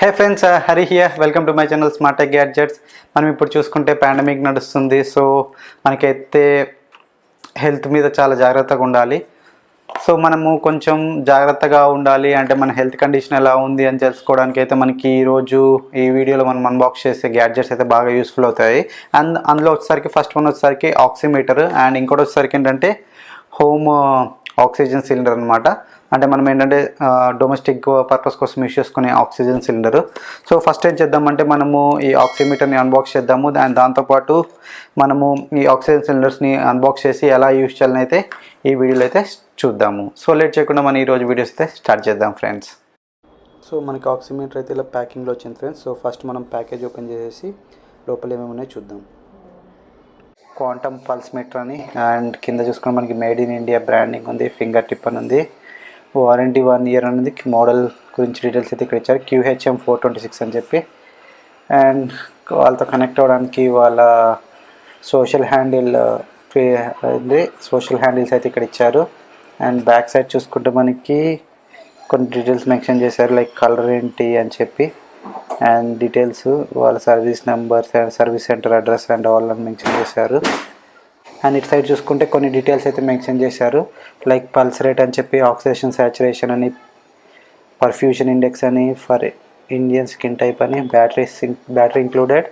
Hey friends, Hari here. Welcome to my channel SmartTechGadgets. మనం ఇప్పుడు చూసుకుంటే పాండమిక్ నడుస్తుంది. సో మనకైతే హెల్త్ మీద చాలా జాగ్రత్తగా ఉండాలి. సో మనము కొంచెం జాగ్రత్తగా ఉండాలి అంటే మన హెల్త్ కండిషన్ ఎలా ఉంది అని తెలుసుకోవడానికి అయితే మనకి ఈరోజు ఈ వీడియోలో మనం అన్బాక్స్ చేసే గ్యాడ్జెట్స్ అయితే బాగా యూస్ఫుల్ అవుతాయి. అండ్ అందులో వచ్చేసరికి ఫస్ట్ వన్ వచ్చేసరికి ఆక్సిమీటర్, అండ్ ఇంకోటి వచ్చేసరికి ఏంటంటే హోమ్ ఆక్సిజన్ సిలిండర్ అనమాట. అంటే మనం ఏంటంటే డొమెస్టిక్ పర్పస్ కోసం యూస్ చేసుకునే ఆక్సిజన్ సిలిండర్. సో ఫస్ట్ ఏం చేద్దామంటే మనము ఈ ఆక్సిమీటర్ని అన్బాక్స్ చేద్దాము. అండ్ దాంతోపాటు మనము ఈ ఆక్సిజన్ సిలిండర్స్ని అన్బాక్స్ చేసి ఎలా యూస్ చేయాలని అయితే ఈ వీడియోలో అయితే చూద్దాము. సో లేట్ చేయకుండా మనం ఈరోజు వీడియోస్ అయితే స్టార్ట్ చేద్దాం ఫ్రెండ్స్. సో మనకి ఆక్సిమీటర్ అయితే ఇలా ప్యాకింగ్లో వచ్చింది ఫ్రెండ్స్. సో ఫస్ట్ మనం ప్యాకేజ్ ఓపెన్ చేసేసి లోపల ఏమేమి ఉన్నాయో చూద్దాం. క్వాంటమ్ పల్స్ మీటర్ అని, అండ్ కింద చూసుకుని మనకి మేడ్ ఇన్ ఇండియా బ్రాండింగ్ ఉంది, ఫింగర్ టిప్ అని ఉంది, వారంటీ 1 year అనేది, మోడల్ గురించి డీటెయిల్స్ అయితే ఇక్కడ ఇచ్చారు, QHM 426 అని చెప్పి. అండ్ వాళ్ళతో కనెక్ట్ అవ్వడానికి వాళ్ళ సోషల్ హ్యాండిల్స్ అయితే ఇక్కడ ఇచ్చారు. అండ్ బ్యాక్ సైడ్ చూసుకుంటే మనకి కొన్ని డీటెయిల్స్ మెన్షన్ చేశారు, లైక్ కలర్ ఏంటి అని చెప్పి, అండ్ డీటెయిల్స్ వాళ్ళ service numbers and service centre address and వాళ్ళని మెన్షన్ చేశారు. అండ్ ఇటు సైడ్ చూసుకుంటే కొన్ని డీటెయిల్స్ అయితే మెన్షన్ చేశారు, లైక్ పల్స్ రేట్ అని చెప్పి, ఆక్సిడేషన్ సాచురేషన్ అని, పర్ఫ్యూషన్ ఇండెక్స్ అని, ఫర్ ఇండియన్ స్కిన్ టైప్ అని, battery included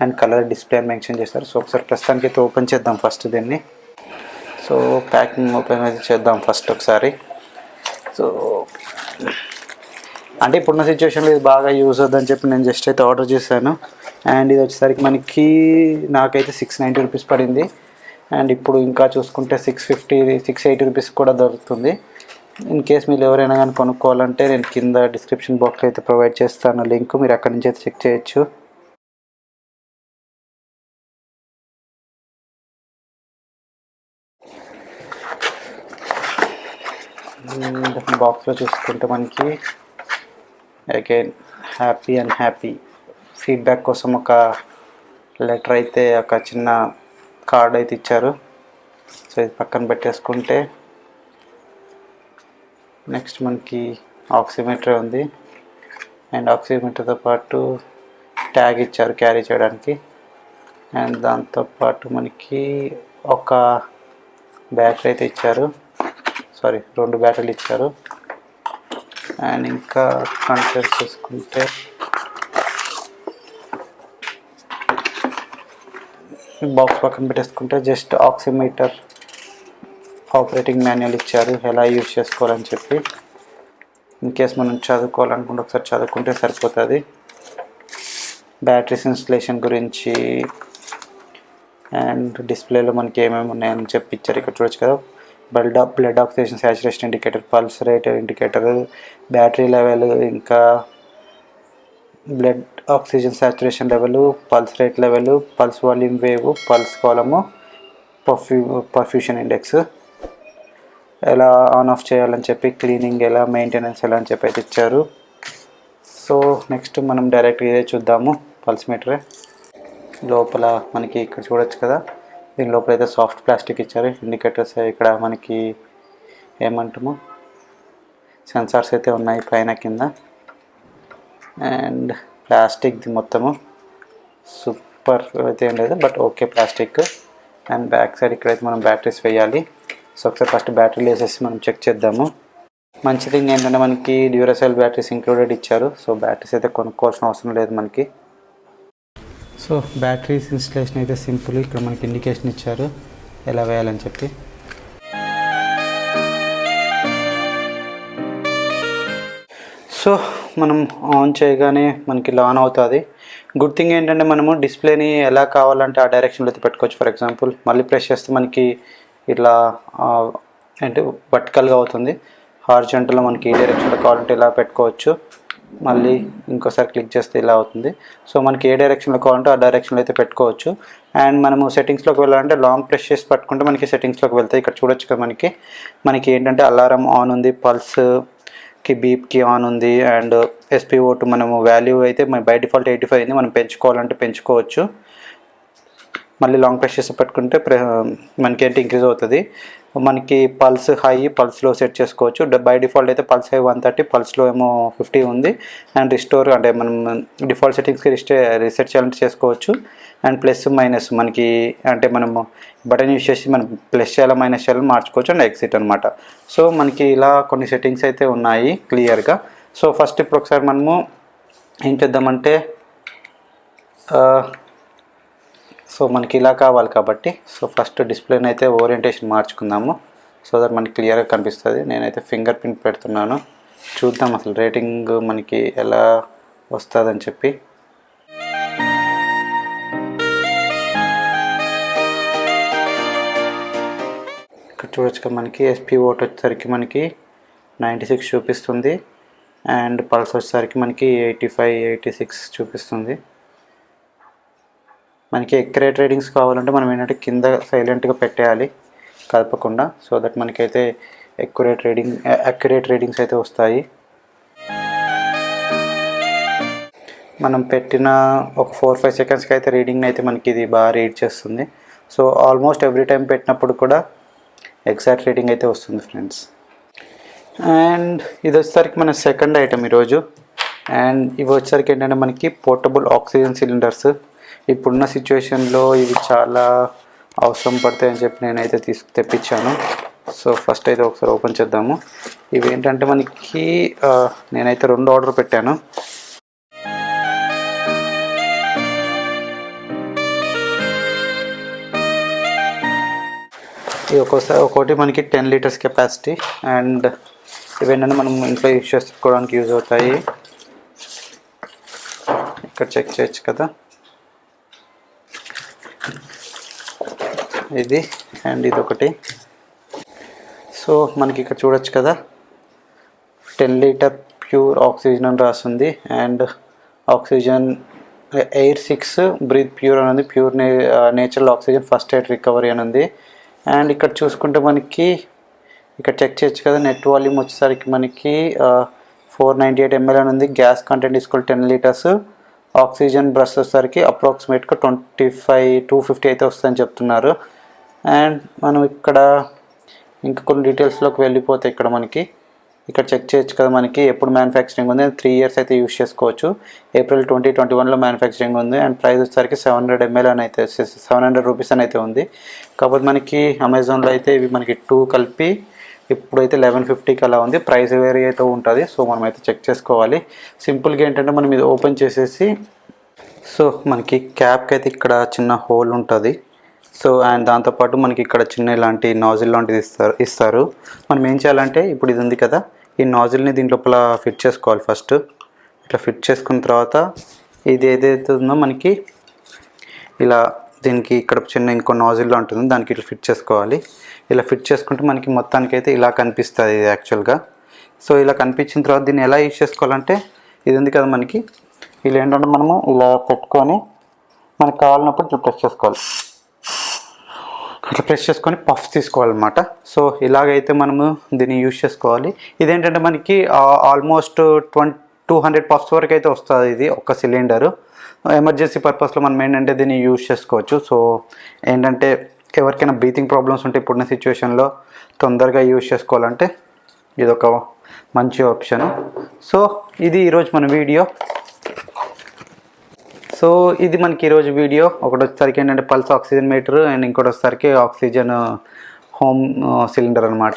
and colour display అని మెన్షన్ చేశారు. సో ఒకసారి ప్రస్తుతానికి అయితే ఓపెన్ చేద్దాం ఫస్ట్ దీన్ని. సో ప్యాకింగ్ ఓపెన్ అయితే చేద్దాం ఫస్ట్ ఒకసారి. సో అంటే ఇప్పుడున్న సిచ్యువేషన్లో ఇది బాగా యూజ్ అవుతుందని చెప్పి నేను జస్ట్ అయితే ఆర్డర్ చేశాను. అండ్ ఇది వచ్చేసరికి మనకి నాకైతే 690 రూపీస్ పడింది. అండ్ ఇప్పుడు ఇంకా చూసుకుంటే 680 రూపీస్ కూడా దొరుకుతుంది. ఇన్ కేస్ మీరు ఎవరైనా కానీ కొనుక్కోవాలంటే నేను కింద డిస్క్రిప్షన్ బాక్స్లో అయితే ప్రొవైడ్ చేస్తాను లింక్, మీరు అక్కడి నుంచి అయితే చెక్ చేయొచ్చు. బాక్స్లో చూసుకుంటే మనకి అగైన్ హ్యాపీ ఫీడ్బ్యాక్ కోసం ఒక లెటర్ అయితే, ఒక చిన్న కార్డ్ అయితే ఇచ్చారు. సో ఇది పక్కన పెట్టేసుకుంటే నెక్స్ట్ మనకి ఆక్సిమీటర్ ఉంది. అండ్ ఆక్సిమీటర్తో పాటు ట్యాగ్ ఇచ్చారు క్యారీ చేయడానికి. అండ్ దాంతోపాటు మనకి ఒక బ్యాటరీ అయితే ఇచ్చారు, 2 బ్యాటరీలు ఇచ్చారు. అండ్ ఇంకా కంటెంట్స్ చూసుకుంటే బాక్స్ పక్కన పెట్టేసుకుంటే జస్ట్ ఆక్సిమీటర్ ఆపరేటింగ్ మాన్యువల్ ఇచ్చారు, ఎలా యూజ్ చేసుకోవాలని చెప్పి. ఇన్ కేస్ మనం చదువుకోవాలనుకుంటే ఒకసారి చదువుకుంటే సరిపోతుంది. బ్యాటరీస్ ఇన్స్టలేషన్ గురించి అండ్ డిస్ప్లేలో మనకి ఏమేమి ఉన్నాయని చెప్పి ఇచ్చారు, ఇక్కడ చూడొచ్చు కదా. Blood oxygen saturation indicator, pulse rate indicator, battery level, ఇంకా blood oxygen saturation level, pulse rate level, pulse volume wave, pulse కాలము, పర్ఫ్యూషన్ ఇండెక్స్, ఎలా ఆన్ ఆఫ్ చేయాలని చెప్పి, క్లీనింగ్ ఎలా, మెయింటెనెన్స్ ఎలా అని చెప్పి అయితే ఇచ్చారు. సో నెక్స్ట్ మనం డైరెక్ట్గా ఇదే చూద్దాము. పల్స్ మీటరే లోపల మనకి ఇక్కడ చూడొచ్చు కదా, దీని లోపల అయితే సాఫ్ట్ ప్లాస్టిక్ ఇచ్చారు. ఇండికేటర్స్ ఇక్కడ మనకి ఏమంటాము సెన్సార్స్ అయితే ఉన్నాయి పైన కింద. అండ్ ప్లాస్టిక్ది మొత్తము సూపర్ అయితే ఏం లేదు, but okay plastic. And back side ఇక్కడైతే మనం బ్యాటరీస్ వేయాలి. సో ఒకసారి ఫస్ట్ బ్యాటరీలు వేసేసి మనం చెక్ చేద్దాము. మంచి థింగ్ ఏంటంటే మనకి డ్యూరాసెల్ బ్యాటరీస్ ఇంక్లూడెడ్ ఇచ్చారు. సో బ్యాటరీస్ అయితే కొనుక్కోవాల్సిన అవసరం లేదు మనకి. సో బ్యాటరీస్ ఇన్స్టలేషన్ అయితే సింపుల్, ఇక్కడ మనకి ఇండికేషన్ ఇచ్చారు ఎలా వేయాలని చెప్పి. సో మనం ఆన్ చేయగానే మనకి ఇలా ఆన్ అవుతుంది. గుడ్ థింగ్ ఏంటంటే మనము డిస్ప్లేని ఎలా కావాలంటే ఆ డైరెక్షన్లో అయితే పెట్టుకోవచ్చు. ఫర్ ఎగ్జాంపుల్ మళ్ళీ ప్రెస్ చేస్తే మనకి ఇట్లా అంటే వర్టికల్గా అవుతుంది. హారిజాంటల్లో మనకి ఈ డైరెక్షన్లో కావాలంటే ఇలా పెట్టుకోవచ్చు. మళ్ళీ ఇంకోసారి క్లిక్ చేస్తే ఇలా అవుతుంది. సో మనకి ఏ డైరెక్షన్లో కావాలంటే ఆ డైరెక్షన్లో అయితే పెట్టుకోవచ్చు. అండ్ మనము సెట్టింగ్స్లోకి వెళ్ళాలంటే లాంగ్ ప్రెస్ చేసి పట్టుకుంటే మనకి సెట్టింగ్స్లోకి వెళ్తాయి. ఇక్కడ చూడొచ్చు కదా మనకి ఏంటంటే అలారం ఆన్ ఉంది, పల్స్కి బీప్కి ఆన్ ఉంది, అండ్ SpO2 మనము వాల్యూ అయితే బై డిఫాల్ట్ 85 అయింది, మనం పెంచుకోవాలంటే పెంచుకోవచ్చు. మళ్ళీ లాంగ్ ప్రెస్ చేసి పట్టుకుంటే మనకి ఏంటి ఇంక్రీజ్ అవుతుంది. మనకి పల్స్ హై పల్స్లో సెట్ చేసుకోవచ్చు. బై డిఫాల్ట్ అయితే పల్స్ హై 130, పల్స్లో ఏమో 50 ఉంది. అండ్ రిస్టోర్ అంటే మనం డిఫాల్ట్ సెట్టింగ్స్కి రీసెట్ చేయాలంటే చేసుకోవచ్చు. అండ్ ప్లస్ మైనస్ మనకి అంటే మనము బటన్ యూస్ చేసి మనం ప్లస్ చేయాలా మైనస్ చేయాలని మార్చుకోవచ్చు. అండ్ ఎగ్జిట్ అనమాట. సో మనకి ఇలా కొన్ని సెట్టింగ్స్ అయితే ఉన్నాయి క్లియర్గా. సో ఫస్ట్ ఇప్పుడు ఒకసారి మనము ఏం చేద్దామంటే సో మనకి ఇలా కావాలి కాబట్టి సో ఫస్ట్ డిస్ప్లేని అయితే ఓరియంటేషన్ మార్చుకుందాము. సో దట్ మనకి క్లియర్గా కనిపిస్తుంది. నేనైతే ఫింగర్ ప్రింట్ పెడుతున్నాను. చూద్దాం అసలు రేటింగ్ మనకి ఎలా వస్తుందని చెప్పి. ఇక్కడ చూడొచ్చు మనకి ఎస్పీ ఓట్ వచ్చేసరికి మనకి 96 చూపిస్తుంది. అండ్ పల్స్ వచ్చేసరికి మనకి 85, 86 చూపిస్తుంది. మనకి ఎక్యురేట్ రీడింగ్స్ కావాలంటే మనం ఏంటంటే కింద సైలెంట్గా పెట్టేయాలి కదపకుండా. సో దట్ మనకైతే అక్యురేట్ రీడింగ్స్ అయితే వస్తాయి. మనం పెట్టిన ఒక 4-5 సెకండ్స్కి అయితే రీడింగ్ అయితే మనకి ఇది బాగా రీడ్ చేస్తుంది. సో ఆల్మోస్ట్ ఎవ్రీ టైం పెట్టినప్పుడు కూడా ఎగ్జాక్ట్ రీడింగ్ అయితే వస్తుంది ఫ్రెండ్స్. అండ్ ఇది వచ్చేసరికి మన సెకండ్ ఐటమ్ ఈరోజు. అండ్ ఇవి వచ్చేసరికి ఏంటంటే మనకి పోర్టబుల్ ఆక్సిజన్ సిలిండర్స్. ఇప్పుడున్న సిచ్యువేషన్లో ఇవి చాలా అవసరం పడతాయని చెప్పి నేనైతే తెప్పించాను. సో ఫస్ట్ అయితే ఒకసారి ఓపెన్ చేద్దాము. ఇవి ఏంటంటే మనకి నేనైతే 2 ఆర్డర్ పెట్టాను. ఇది ఒకటి మనకి 10 లీటర్స్ కెపాసిటీ. అండ్ ఇవేంటంటే మనం ఇంట్లో యూజ్ చేసుకోవడానికి యూజ్ అవుతాయి. ఇక్కడ చెక్ చేయొచ్చు కదా ఇది. అండ్ ఇది ఒకటి. సో మనకి ఇక్కడ చూడొచ్చు కదా 10 లీటర్ ప్యూర్ ఆక్సిజన్ అని రాస్తుంది. And oxygen air 6 breathe pure అని ఉంది. Pure natural oxygen first aid recovery అని ఉంది. అండ్ ఇక్కడ చూసుకుంటే మనకి ఇక్కడ చెక్ చేయొచ్చు కదా నెట్ వాల్యూమ్ వచ్చేసరికి మనకి 498 ml అని ఉంది. Gas content equal 10 litres. Oxygen brush వచ్చేసరికి అప్రాక్సిమేట్గా 250 అయితే వస్తుందని చెప్తున్నారు. అండ్ మనం ఇక్కడ ఇంకా కొన్ని డీటెయిల్స్లోకి వెళ్ళిపోతే ఇక్కడ మనకి ఇక్కడ చెక్ చేయొచ్చు కదా మనకి ఎప్పుడు మ్యానుఫ్యాక్చరింగ్ ఉంది. 3 years అయితే యూస్ చేసుకోవచ్చు. April 2021లో మ్యానుఫ్యాక్చరింగ్ ఉంది. అండ్ ప్రైస్ వచ్చేసరికి 700 ml అని అయితే 700 రూపీస్ అని అయితే ఉంది. కాకపోతే మనకి అమెజాన్లో అయితే ఇవి మనకి 2 కలిపి ఇప్పుడైతే 1150కి అలా ఉంది. ప్రైస్ వేరీ అయితే ఉంటుంది. సో మనం అయితే చెక్ చేసుకోవాలి. సింపుల్గా ఏంటంటే మనం ఇది ఓపెన్ చేసేసి సో మనకి క్యాప్కి అయితే ఇక్కడ చిన్న హోల్ ఉంటుంది. సో అండ్ దాంతోపాటు మనకి ఇక్కడ చిన్న ఇలాంటి నాజిల్ లాంటిది ఇస్తారు. మనం ఏం చేయాలంటే ఇప్పుడు ఇది ఉంది కదా ఈ నాజిల్ని దీని లోపల ఫిట్ చేసుకోవాలి. ఫస్ట్ ఇట్లా ఫిట్ చేసుకున్న తర్వాత ఇది ఏదైతే ఉందో మనకి ఇలా దీనికి ఇక్కడ చిన్న ఇంకో నాజిల్లో ఉంటుంది దానికి ఇట్లా ఫిట్ చేసుకోవాలి. ఇలా ఫిట్ చేసుకుంటే మనకి మొత్తానికి అయితే ఇలా కనిపిస్తుంది ఇది యాక్చువల్గా. సో ఇలా కనిపించిన తర్వాత దీన్ని ఎలా యూజ్ చేసుకోవాలంటే ఇది ఉంది కదా మనకి ఇలా ఏంటంటే మనము ఇలా పెట్టుకొని మనకు కావాలన్నప్పుడు ఇట్లా ప్రెస్ చేసుకోవాలి. ఇట్లా ప్రెస్ చేసుకొని పఫ్ తీసుకోవాలన్నమాట. సో ఇలాగైతే మనము దీన్ని యూజ్ చేసుకోవాలి. ఇదేంటంటే మనకి ఆల్మోస్ట్ 200 పఫ్స్ వరకు అయితే వస్తుంది ఇది ఒక సిలిండరు. ఎమర్జెన్సీ పర్పస్లో మనం ఏంటంటే దీన్ని యూజ్ చేసుకోవచ్చు. సో ఏంటంటే ఎవరికైనా బ్రీతింగ్ ప్రాబ్లమ్స్ ఉంటే ఇప్పుడున్న సిచ్యువేషన్లో తొందరగా యూజ్ చేసుకోవాలంటే ఇది ఒక మంచి ఆప్షన్. సో ఇది ఈరోజు మన వీడియో. సో ఇది మనకి ఈరోజు వీడియో. ఒకటి వచ్చేసరికి ఏంటంటే పల్స్ ఆక్సిజన్ మీటర్ అండ్ ఇంకోటి వచ్చేసరికి ఆక్సిజన్ హోమ్ సిలిండర్ అనమాట.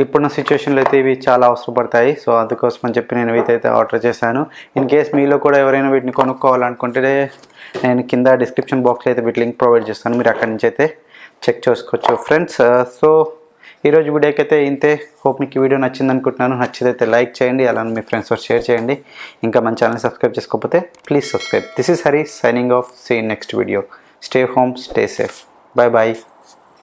ఇప్పుడున్న సిచ్యువేషన్లో అయితే ఇవి చాలా అవసరపడతాయి. సో అందుకోసం అని చెప్పి నేను వీటైతే ఆర్డర్ చేశాను. ఇన్ కేస్ మీలో కూడా ఎవరైనా వీటిని కొనుక్కోవాలనుకుంటే నేను కింద డిస్క్రిప్షన్ బాక్స్లో అయితే వీటి లింక్ ప్రొవైడ్ చేస్తాను. మీరు అక్కడి నుంచి అయితే చెక్ చేసుకోవచ్చు ఫ్రెండ్స్. సో ఈరోజు వీడియోకి అయితే ఇంతే. హోప్ మీకు ఈ వీడియో నచ్చింది అనుకుంటున్నాను. నచ్చితే లైక్ చేయండి, అలానే మీ ఫ్రెండ్స్తో షేర్ చేయండి. ఇంకా మన ఛానల్ సబ్స్క్రైబ్ చేసుకోకపోతే please subscribe. This is Hari signing off. See in next video. Stay home, stay safe. Bye bye.